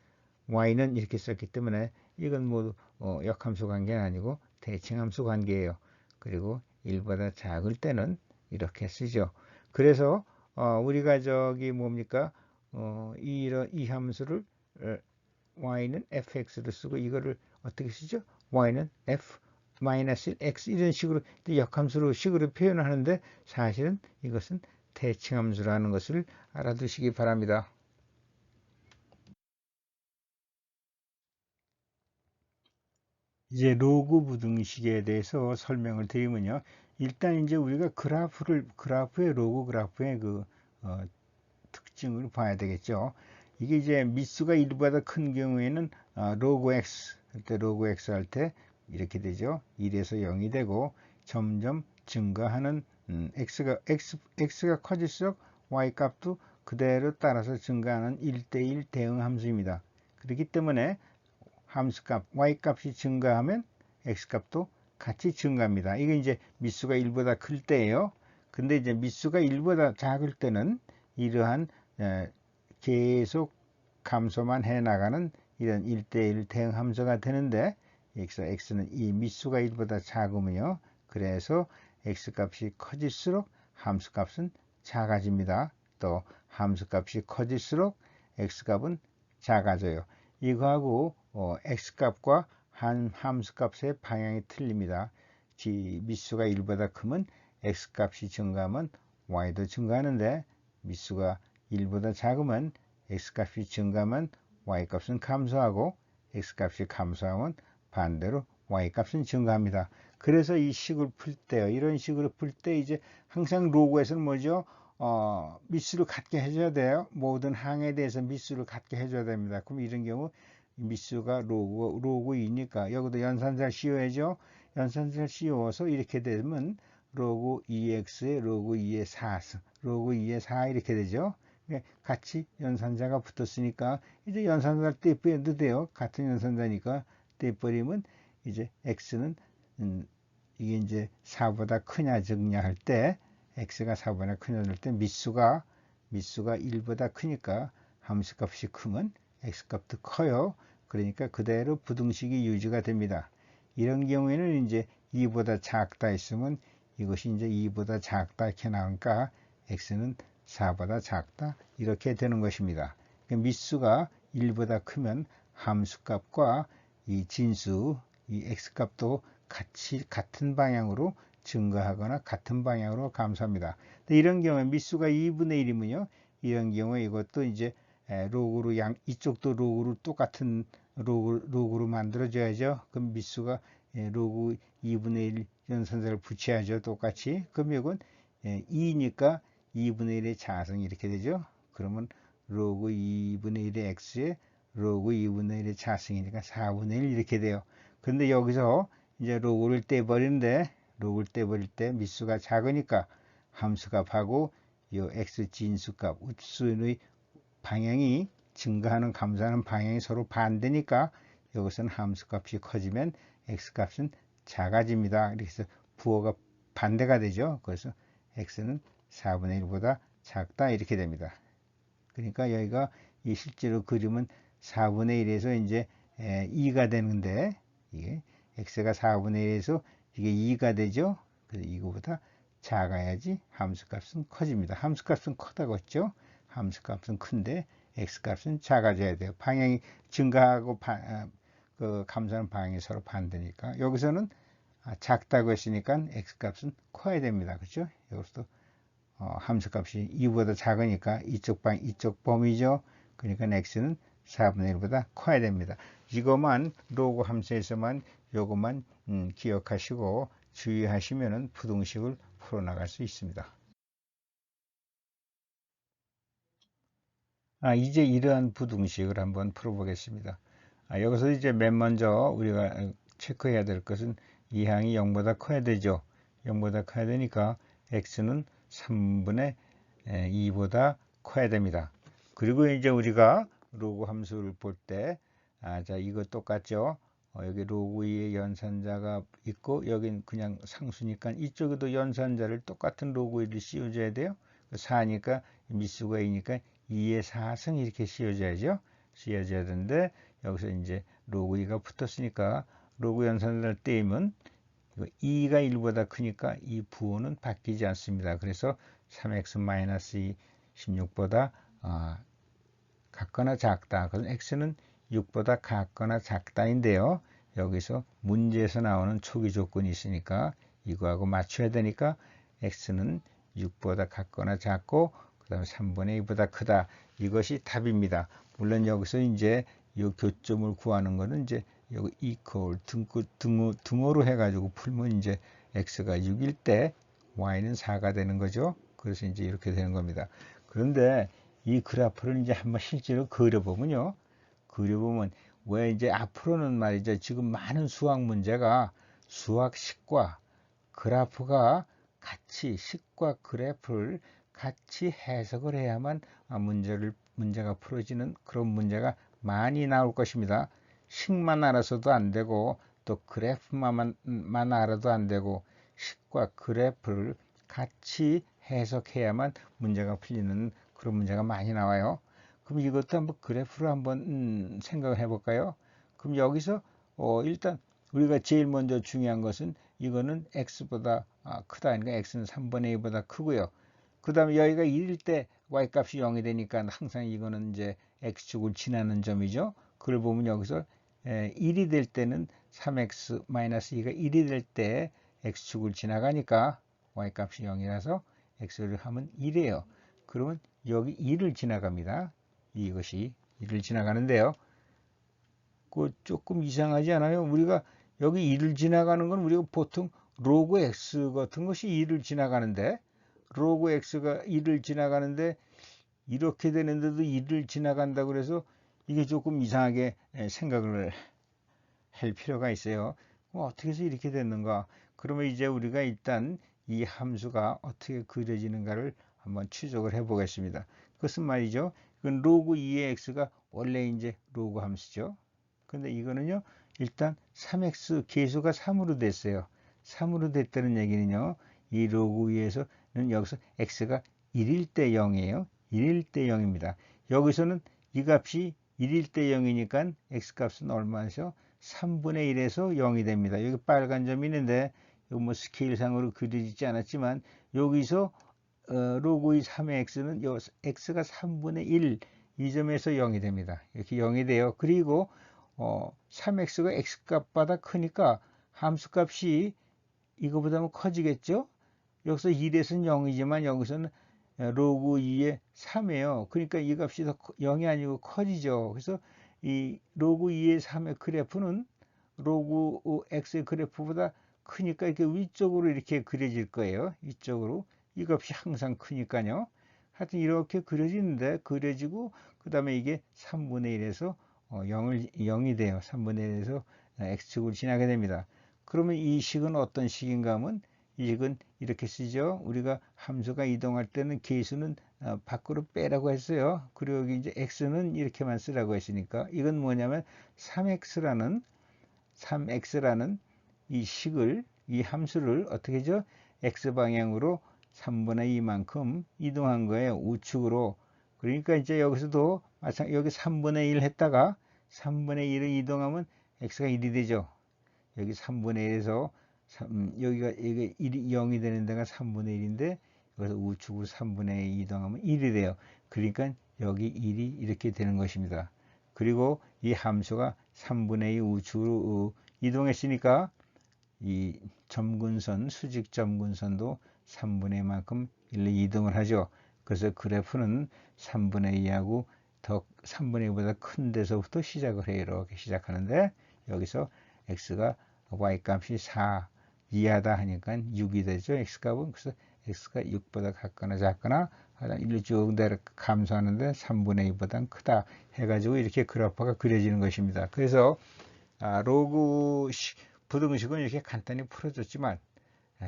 y는 이렇게 썼기 때문에 이건 모두 역함수 관계는 아니고 대칭 함수 관계예요. 그리고 1보다 작을 때는 이렇게 쓰죠. 그래서 우리가 저기 뭡니까? 이 함수를 y는 fx로 쓰고 이거를 어떻게 쓰죠? y는 f-x 이런 식으로 역함수로 식으로 표현을 하는데 사실은 이것은 대칭함수라는 것을 알아두시기 바랍니다. 이제 로그 부등식에 대해서 설명을 드리면요. 일단 이제 우리가 그래프의 로그 그래프의 그 특징을 봐야 되겠죠. 이게 이제 미수가 1보다 큰 경우에는 로그 x 할 때 로그 x 할 때 이렇게 되죠. 1에서 0이 되고 점점 증가하는 x가 커질수록 y 값도 그대로 따라서 증가하는 1대1 대응 함수입니다. 그렇기 때문에 함수값 y 값이 증가하면 x 값도 같이 증가합니다. 이게 이제 미수가 1보다 클 때예요. 근데 이제 미수가 1보다 작을 때는 이러한 계속 감소만 해 나가는 이런 1대1 대응 함수가 되는데 x는 이 미수가 1보다 작으면요. 그래서 x값이 커질수록 함수값은 작아집니다. 또 함수값이 커질수록 x값은 작아져요. 이거하고 x값과 함수값의 방향이 틀립니다. 미수가 1보다 크면 x값이 증가하면 y도 증가하는데 미수가 1보다 작으면 x값이 증가하면 y값은 감소하고 x값이 감소하면 반대로 y값은 증가합니다. 그래서 이 식을 풀 때요. 이런 식으로 풀 때 이제 항상 로그에서는 뭐죠? 미수를 같게 해줘야 돼요. 모든 항에 대해서 미수를 같게 해줘야 됩니다. 그럼 이런 경우 미수가 로그 2니까 여기도 연산살 씌워야죠. 연산살 씌워서 이렇게 되면 로그 2x에 로그 2의 4, 로그 2의 4 이렇게 되죠. 같이 연산자가 붙었으니까 이제 연산자를 떼버려도 돼요. 같은 연산자니까 떼버리면 이제 x는 이게 이제 4보다 크냐 적냐 할 때 x가 4보다 크냐 할 때 미수가 1보다 크니까 함수값이 크면 x값도 커요. 그러니까 그대로 부등식이 유지가 됩니다. 이런 경우에는 이제 2보다 작다 했으면 이것이 이제 2보다 작다 이렇게 나오니까 x는 4보다 작다 이렇게 되는 것입니다. 미수가 1보다 크면 함수값과 이 진수 이 x값도 같은 방향으로 증가하거나 같은 방향으로 감소합니다. 이런 경우에 미수가 2분의 1이면요. 이런 경우에 이것도 이제 로그로 이쪽도 로그로 똑같은 로그로 만들어줘야죠. 그럼 미수가 로그 2분의 1 연산자를 붙여야죠. 똑같이. 그럼 이건 2니까 2분의 1의 자성이 이렇게 되죠. 그러면 로그 2분의 1의 x에 로그 2분의 1의 자성이니까 4분의 1 이렇게 돼요. 근데 여기서 이제 로그를 떼버리는데 로그를 떼버릴 때 미수가 작으니까 함수값하고 이 x 진수값 우수의 방향이 증가하는 감소하는 방향이 서로 반대니까 여기서는 함수값이 커지면 x값은 작아집니다. 그래서 부호가 반대가 되죠. 그래서 x는 4분의 1보다 작다 이렇게 됩니다. 그러니까 여기가 이 실제로 그림은 4분의 1에서 이제 2가 되는데 이게 x가 4분의 1에서 이게 2가 되죠. 그래서 이거보다 작아야지 함수값은 커집니다. 함수값은 크다고 했죠. 함수값은 큰데 x값은 작아져야 돼요. 방향이 증가하고 그 감소하는 방향이 서로 반대니까 여기서는 작다고 했으니까 x값은 커야 됩니다. 그렇죠? 여기서도 함수값이 2보다 작으니까 이쪽 범위죠. 그러니까 x는 4분의 1보다 커야 됩니다. 이것만 로그 함수에서만 요것만 기억하시고 주의하시면은 부등식을 풀어나갈 수 있습니다. 이제 이러한 부등식을 한번 풀어보겠습니다. 여기서 이제 맨 먼저 우리가 체크해야 될 것은 이 항이 0보다 커야 되죠. 0보다 커야 되니까 x는 3분의 2보다 커야 됩니다. 그리고 이제 우리가 로그 함수를 볼 때, 자, 이거 똑같죠? 여기 로그 2의 연산자가 있고, 여긴 그냥 상수니까 이쪽에도 연산자를 똑같은 로그 1을 씌워줘야 돼요. 4니까 미수가 2니까 2의 4승 이렇게 씌워줘야죠. 씌워줘야 되는데, 여기서 이제 로그 2가 붙었으니까, 로그 연산자를 떼면 2가 1보다 크니까 이 부호는 바뀌지 않습니다. 그래서 3x-2 16보다 같거나 작다. 그래서 x는 6보다 같거나 작다인데요. 여기서 문제에서 나오는 초기 조건이 있으니까 이거하고 맞춰야 되니까 x는 6보다 같거나 작고 그 다음에 3분의 2보다 크다. 이것이 답입니다. 물론 여기서 이제 이 교점을 구하는 거는 이제 여기 equal 등호로 해가지고 풀면 이제 x가 6일 때 y는 4가 되는 거죠. 그래서 이제 이렇게 되는 겁니다. 그런데 이 그래프를 이제 한번 실제로 그려보면요. 그려보면 왜 이제 앞으로는 말이죠. 지금 많은 수학 문제가 수학식과 그래프가 같이 식과 그래프를 같이 해석을 해야만 문제가 풀어지는 그런 문제가 많이 나올 것입니다. 식만 알아서도 안 되고 또 그래프만 알아도 안 되고 식과 그래프를 같이 해석해야만 문제가 풀리는 그런 문제가 많이 나와요. 그럼 이것도 한번 그래프로 한번 생각을 해볼까요? 그럼 여기서 일단 우리가 제일 먼저 중요한 것은 이거는 x보다 크다. 그러니까 x는 3분의 2보다 크고요. 그 다음에 여기가 1일 때 y값이 0이 되니까 항상 이거는 이제 x축을 지나는 점이죠. 그걸 보면 여기서 1이 될 때는 3x-2가 1이 될 때 x축을 지나가니까 y값이 0이라서 x를 하면 1이에요. 그러면 여기 1을 지나갑니다. 이것이 1을 지나가는데요. 그 조금 이상하지 않아요? 우리가 여기 1을 지나가는 건 우리가 보통 로그 x 같은 것이 1을 지나가는데 로그 x가 1을 지나가는데 이렇게 되는데도 1을 지나간다고 그래서 이게 조금 이상하게 생각을 할 필요가 있어요. 어떻게 해서 이렇게 됐는가? 그러면 이제 우리가 일단 이 함수가 어떻게 그려지는가를 한번 추적을 해 보겠습니다. 그것은 말이죠. 이건 로그 2의 x가 원래 이제 로그 함수죠. 근데 이거는요. 일단 3x 계수가 3으로 됐어요. 3으로 됐다는 얘기는요. 이 로그 2에서는 여기서 x가 1일 때 0이에요. 1일 때 0입니다. 여기서는 이 값이 1일 때 0이니까 x값은 얼마죠? 3분의 1에서 0이 됩니다. 여기 빨간 점이 있는데 이거 뭐 스케일상으로 그려지지 않았지만 여기서 로그 2 3의 x는 x가 3분의 1 이 점에서 0이 됩니다. 이렇게 0이 돼요. 그리고 3x가 x값보다 크니까 함수값이 이거보다는 커지겠죠? 여기서 1에서는 0이지만 여기서는 로그 2의 3이에요. 그러니까 이 값이 더 0이 아니고 커지죠. 그래서 이 로그 2의 3의 그래프는 로그 x의 그래프보다 크니까 이렇게 위쪽으로 이렇게 그려질 거예요. 위쪽으로. 이 값이 항상 크니까요. 하여튼 이렇게 그려지는데, 그려지고 그 다음에 이게 3분의 1에서 0이 돼요. 3분의 1에서 x축으로 지나게 됩니다. 그러면 이 식은 어떤 식인가 하면, 이 식은 이렇게 쓰죠. 우리가 함수가 이동할 때는 계수는 밖으로 빼라고 했어요. 그리고 여기 이제 x는 이렇게만 쓰라고 했으니까, 이건 뭐냐면 3x라는 이 식을, 이 함수를 어떻게 하죠? x방향으로 3분의 2만큼 이동한 거예요. 우측으로. 그러니까 이제 여기서도 마찬가지, 여기 3분의 1 했다가 3분의 1을 이동하면 x가 1이 되죠. 여기 3분의 1에서 여기가 이게 1이 0이 되는 데가 3분의 1인데, 여기서 우측으로 3분의 2 이동하면 1이 돼요. 그러니까 여기 1이 이렇게 되는 것입니다. 그리고 이 함수가 3분의 2 우측으로 이동했으니까 이 점근선, 수직 점근선도 3분의 2만큼 일로 이동을 하죠. 그래서 그래프는 3분의 2하고 더 3분의 2보다 큰 데서부터 시작을 해요. 이렇게 시작하는데, 여기서 x가 y값이 4 이하다 하니까 6이 되죠. x값은. 그래서 x가 6보다 같거나 작거나 일로 쭉 내려 감소하는데 3분의 2보다 크다 해가지고 이렇게 그래프가 그려지는 것입니다. 그래서 로그 부등식은 이렇게 간단히 풀어줬지만,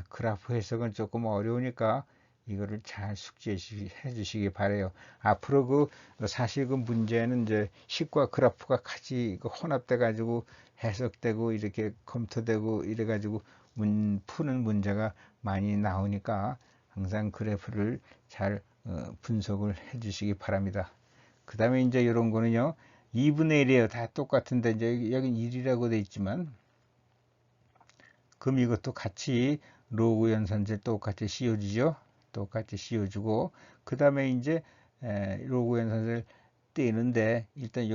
그래프 해석은 조금 어려우니까 이거를 잘 숙지해 주시기 바래요. 앞으로 사실 그 문제는 이제 식과 그래프가 같이 혼합돼 가지고 해석되고 이렇게 검토되고 이래 가지고 푸는 문제가 많이 나오니까 항상 그래프를 잘 분석을 해 주시기 바랍니다. 그 다음에 이제 이런 거는요, 2분의 1이에요. 다 똑같은데, 이제 여긴 1이라고 돼 있지만, 그럼 이것도 같이 로그 연산제 똑같이 씌워주죠. 똑같이 씌워주고, 그 다음에 이제 로그 연산제를 떼는데, 일단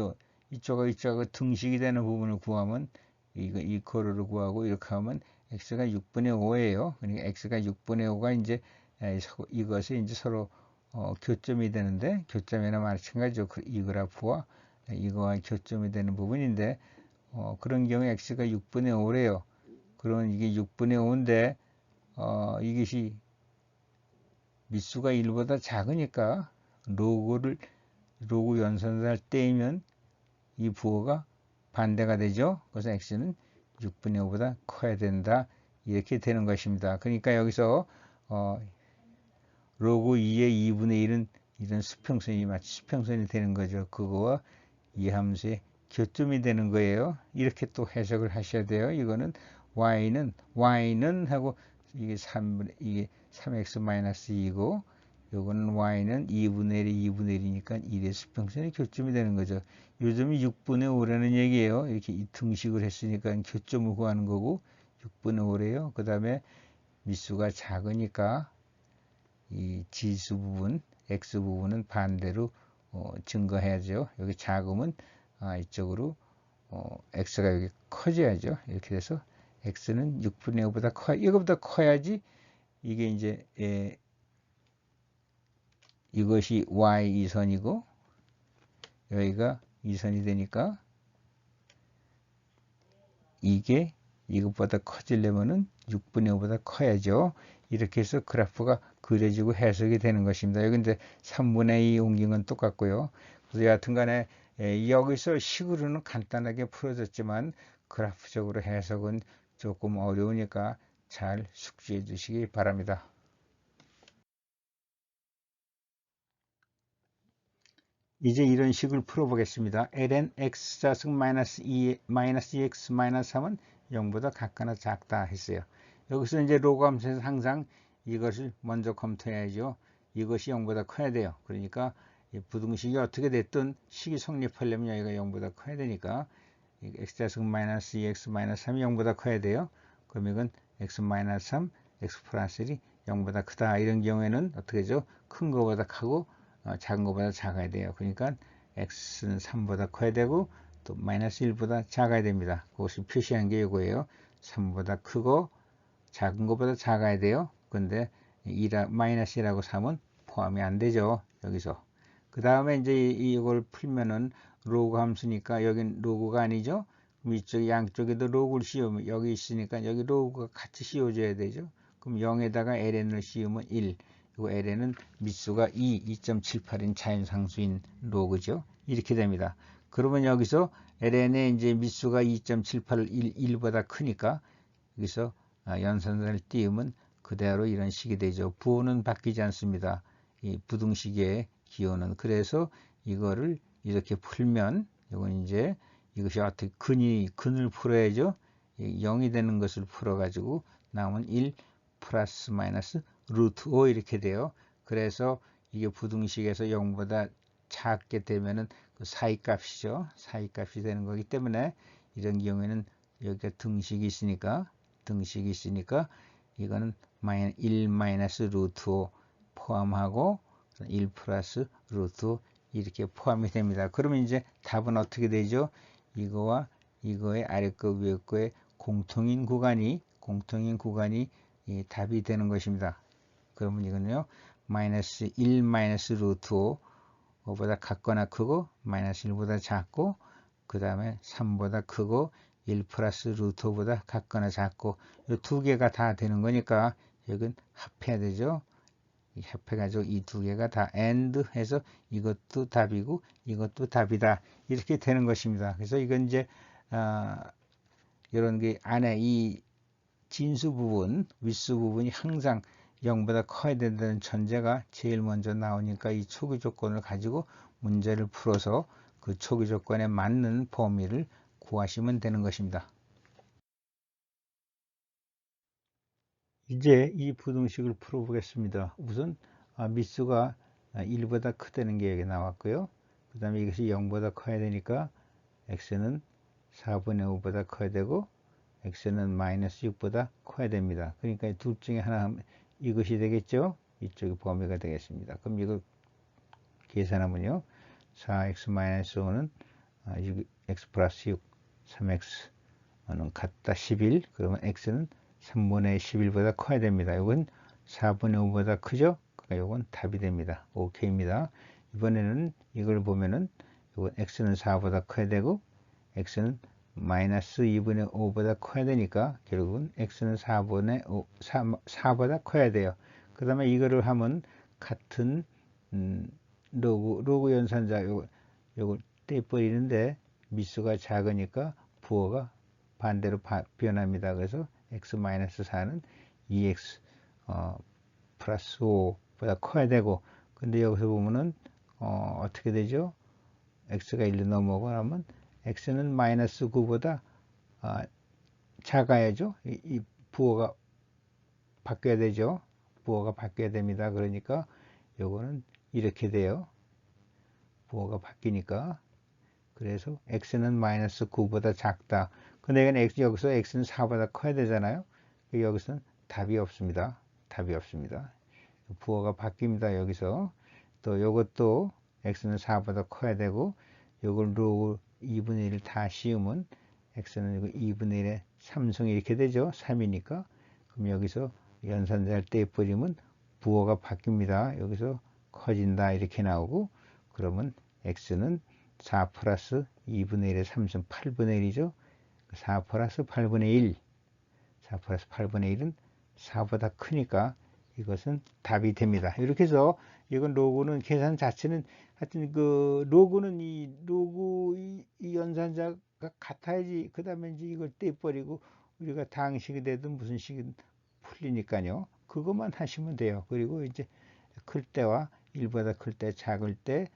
이쪽하고 등식이 되는 부분을 구하면, 이 거를 구하고 이렇게 하면 x가 6분의 5예요. 그러니까 x가 6분의 5가 이제 이것이 이제 서로 교점이 되는데, 교점이나 마찬가지죠. 이 그래프와 이거와 교점이 되는 부분인데, 그런 경우에 x가 6분의 5래요. 그러면 이게 6분의 5인데, 이것이 밑수가 1보다 작으니까 로그 연산할 때이면 이 부호가 반대가 되죠. 그래서 x는 6분의 5보다 커야 된다. 이렇게 되는 것입니다. 그러니까 여기서 로그 2의 2분의 1은 이런 수평선이 마치 수평선이 되는 거죠. 그거와 이 함수의 교점이 되는 거예요. 이렇게 또 해석을 하셔야 돼요. 이거는 y는 하고 이게 3x-2이고, 요거는 y는 2분의 1이 2분의 1이니까 1의 수평선의 교점이 되는 거죠. 요즘이 6분의 5라는 얘기예요. 이렇게 이 등식을 했으니까 교점을 구하는 거고 6분의 5래요. 그 다음에 밑수가 작으니까 이 지수 부분, x 부분은 반대로 증가해야죠. 여기 작으면 이쪽으로 x가 여기 커져야죠. 이렇게 돼서 x는 6분의 5보다 이거보다 커야지 이게 이제 이것이 y 이선이고 여기가 이선이 되니까 이게 이것보다 커지려면은 6분의 5보다 커야죠. 이렇게 해서 그래프가 그려지고 해석이 되는 것입니다. 여기 이제 3분의 2 옮긴 건 똑같고요. 그래서 여하튼 간에 여기서 식으로는 간단하게 풀어졌지만 그래프적으로 해석은 조금 어려우니까 잘 숙지해 주시기 바랍니다. 이제 이런 식을 풀어보겠습니다. ln x좌승 마이너스 2x 마이너스 3은 0보다 같거나 작다 했어요. 여기서 이제 로그 함수에서 항상 이것을 먼저 검토해야죠. 이것이 0보다 커야 돼요. 그러니까 부등식이 어떻게 됐든 식이 성립하려면 여기가 0보다 커야 되니까 x좌승 마이너스 2x 마이너스 3이 0보다 커야 돼요. 그럼 이건 x 마이너스 3, x 플러스 1이 0보다 크다. 이런 경우에는 어떻게 하죠? 큰 거보다 크고 작은 것보다 작아야 돼요. 그러니까 x는 3보다 커야 되고 또 마이너스 1보다 작아야 됩니다. 그것을 표시한 게 이거예요. 3보다 크고 작은 것보다 작아야 돼요. 근데 마이너스 1하고 3은 포함이 안 되죠. 여기서. 그 다음에 이제 이걸 풀면은 로그 함수니까 여긴 로그가 아니죠. 그럼 이쪽 양쪽에도 로그를 씌우면 여기 있으니까 여기 로그가 같이 씌워줘야 되죠. 그럼 0에다가 ln을 씌우면 1. 그리고 ln은 밑수가 2.78인 자연상수인 로그죠. 이렇게 됩니다. 그러면 여기서 ln의 이제 밑수가 2.78, 1보다 크니까 여기서 연산선을 띄우면 그대로 이런 식이 되죠. 부호는 바뀌지 않습니다. 이 부등식의 기호는. 그래서 이거를 이렇게 풀면 이건 이제 이것이 어떻게 근을 풀어야죠. 0이 되는 것을 풀어가지고 나오면 1 플러스 마이너스 루트 5 이렇게 돼요. 그래서 이게 부등식에서 0보다 작게 되면은 그 사이값이죠. 사이값이 되는 거기 때문에 이런 경우에는 여기가 등식이 있으니까 이거는 1 마이너스 루트 5 포함하고 1 플러스 루트 5 이렇게 포함이 됩니다. 그러면 이제 답은 어떻게 되죠? 이거와 이거의 아래 거 위에 거의 공통인 구간이 답이 되는 것입니다. 그러면 이거는요, 마이너스 1 마이너스 루트 5보다 같거나 크고 마이너스 1보다 작고 그 다음에 3보다 크고 1 플러스 루트 5보다 같거나 작고 이 두 개가 다 되는 거니까 여긴 합해야 되죠. 합해가지고 이 두 개가 다 AND 해서 이것도 답이고 이것도 답이다 이렇게 되는 것입니다. 그래서 이건 이제 이런 게 안에 이 진수 부분, 윗수 부분이 항상 0보다 커야 된다는 전제가 제일 먼저 나오니까 이 초기 조건을 가지고 문제를 풀어서 그 초기 조건에 맞는 범위를 구하시면 되는 것입니다. 이제 이 부등식을 풀어보겠습니다. 우선 밑수가 1보다 크다는 게 여기 나왔고요. 그 다음에 이것이 0보다 커야 되니까 x는 4분의 5보다 커야 되고 x는 마이너스 6보다 커야 됩니다. 그러니까 둘 중에 하나 이것이 되겠죠. 이쪽이 범위가 되겠습니다. 그럼 이거 계산하면요. 4x-5는 x 플러스 6, 3x는 같다 11. 그러면 x는 3분의 11보다 커야 됩니다. 이건 4분의 5보다 크죠? 그러니까 이건 답이 됩니다. 오케이입니다. 이번에는 이걸 보면은 이건 x는 4보다 커야 되고 x는 마이너스 2분의 5보다 커야 되니까 결국은 x는 4보다 커야 돼요. 그 다음에 이거를 하면 같은 로그 연산자 요걸 떼버리는데 밑수가 작으니까 부호가 반대로 변합니다. 그래서 x-4는 2x 플러스 5보다 커야 되고 근데 여기서 보면은 어떻게 되죠? x가 1로 넘어가고 나면 x는 마이너스 9보다 작아야죠. 이 부호가 바뀌어야 되죠. 부호가 바뀌어야 됩니다. 그러니까 요거는 이렇게 돼요. 부호가 바뀌니까. 그래서 x는 마이너스 9보다 작다. 근데 여기서 x는 4보다 커야 되잖아요. 여기서는 답이 없습니다. 답이 없습니다. 부호가 바뀝니다. 여기서. 또 요것도 x는 4보다 커야 되고 요걸 로그 2분의 1을 다 씌우면 x는 2분의 1의 3승이 이렇게 되죠. 3이니까. 그럼 여기서 연산자를 떼버리면 부호가 바뀝니다. 여기서 커진다 이렇게 나오고 그러면 x는 4 플러스 2분의 1의 3승 8분의 1이죠. 4 플러스 8분의 1. 4 플러스 8분의 1은 4보다 크니까 이것은 답이 됩니다. 이렇게 해서 이건 로그는 계산 자체는 하여튼 그 로그는 이 로그 이 연산자가 같아야지 그 다음에 이제 이걸 떼버리고 우리가 다항식이 되든 무슨 식이든 풀리니까요. 그것만 하시면 돼요. 그리고 이제 클 때와 1보다 클 때 작을 때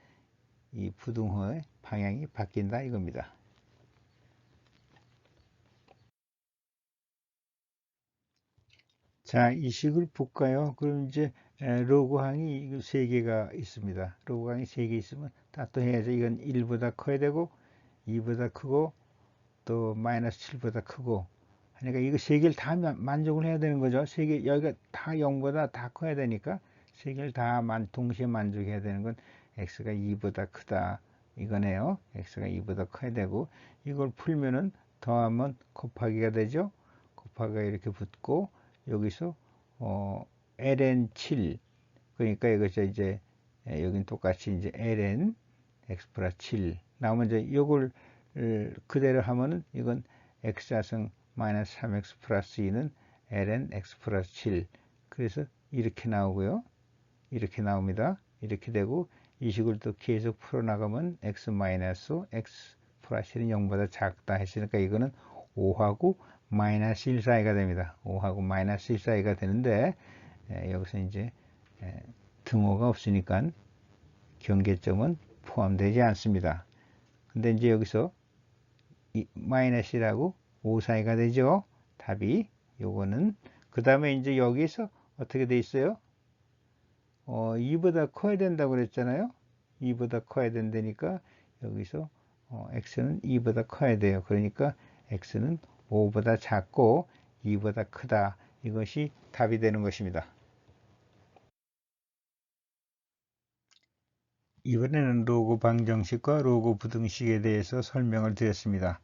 이 부등호의 방향이 바뀐다 이겁니다. 자, 이 식을 볼까요? 그럼 이제 로그항이 세 개가 있습니다. 로그항이 세 개 있으면 다 또 해야죠. 이건 1보다 커야 되고 2보다 크고 또 마이너스 7보다 크고 하니까 이거 세 개를 다 만족을 해야 되는 거죠. 세 개 여기가 다 0보다 다 커야 되니까 세 개를 다 동시에 만족해야 되는 건 x가 2보다 크다 이거네요. x가 2보다 커야 되고 이걸 풀면은 더하면 곱하기가 되죠. 곱하기가 이렇게 붙고 여기서 ln 7 그러니까 이것이 이제 여긴 똑같이 이제 ln x 플러스 7 나오면 이제 이걸 그대로 하면은 이건 x좌승 마이너스 3x 플러스 2는 ln x 플러스 7 그래서 이렇게 나오고요. 이렇게 나옵니다. 이렇게 되고 이 식을 또 계속 풀어나가면 x 마이너스 x 플러스 7은 0보다 작다 했으니까 이거는 5하고 마이너스 1 사이가 됩니다. 5하고 마이너스 1 사이가 되는데 여기서 이제 등호가 없으니까 경계점은 포함되지 않습니다. 근데 이제 여기서 이 마이너스 1하고 5 사이가 되죠. 답이 요거는 그 다음에 이제 여기서 어떻게 돼 있어요? 2보다 커야 된다고 그랬잖아요. 2보다 커야 된다니까 여기서 x는 2보다 커야 돼요. 그러니까 x는 5보다 작고 2보다 크다. 이것이 답이 되는 것입니다. 이번에는 로그 방정식과 로그 부등식에 대해서 설명을 드렸습니다.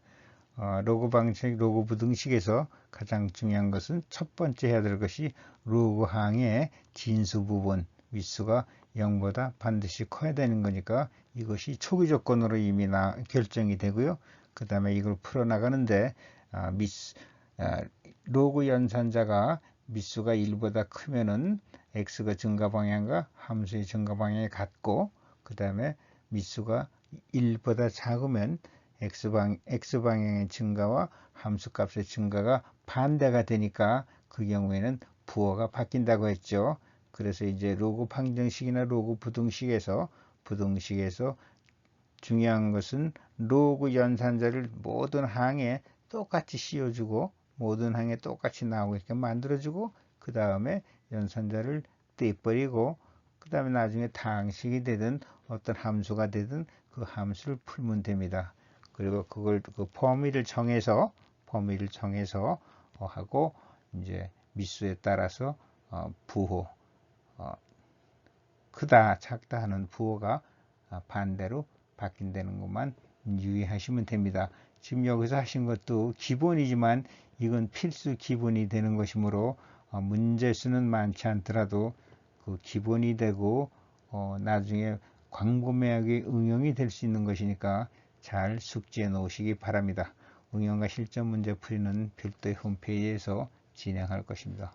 로그 방정식, 로그 부등식에서 가장 중요한 것은 첫 번째 해야 될 것이 로그 항의 진수 부분 밑수가 0보다 반드시 커야 되는 거니까 이것이 초기 조건으로 이미 결정이 되고요. 그 다음에 이걸 풀어나가는데 로그 연산자가 밑수가 1보다 크면은 x가 증가 방향과 함수의 증가 방향이 같고 그 다음에 밑수가 1보다 작으면 x방향의 증가와 함수값의 증가가 반대가 되니까 그 경우에는 부호가 바뀐다고 했죠. 그래서 이제 로그 방정식이나 로그 부등식에서 중요한 것은 로그 연산자를 모든 항에 똑같이 씌워주고 모든 항에 똑같이 나오게끔 만들어주고 그 다음에 연산자를 떼버리고 그 다음에 나중에 다항식이 되든 어떤 함수가 되든 그 함수를 풀면 됩니다. 그리고 그걸 그 범위를 정해서 하고 이제 밑수에 따라서 부호 크다 작다 하는 부호가 반대로 바뀐다는 것만 유의하시면 됩니다. 지금 여기서 하신 것도 기본이지만 이건 필수 기본이 되는 것이므로 문제 수는 많지 않더라도 그 기본이 되고 나중에 광범위하게 응용이 될 수 있는 것이니까 잘 숙지해 놓으시기 바랍니다. 응용과 실전 문제 풀이는 별도의 홈페이지에서 진행할 것입니다.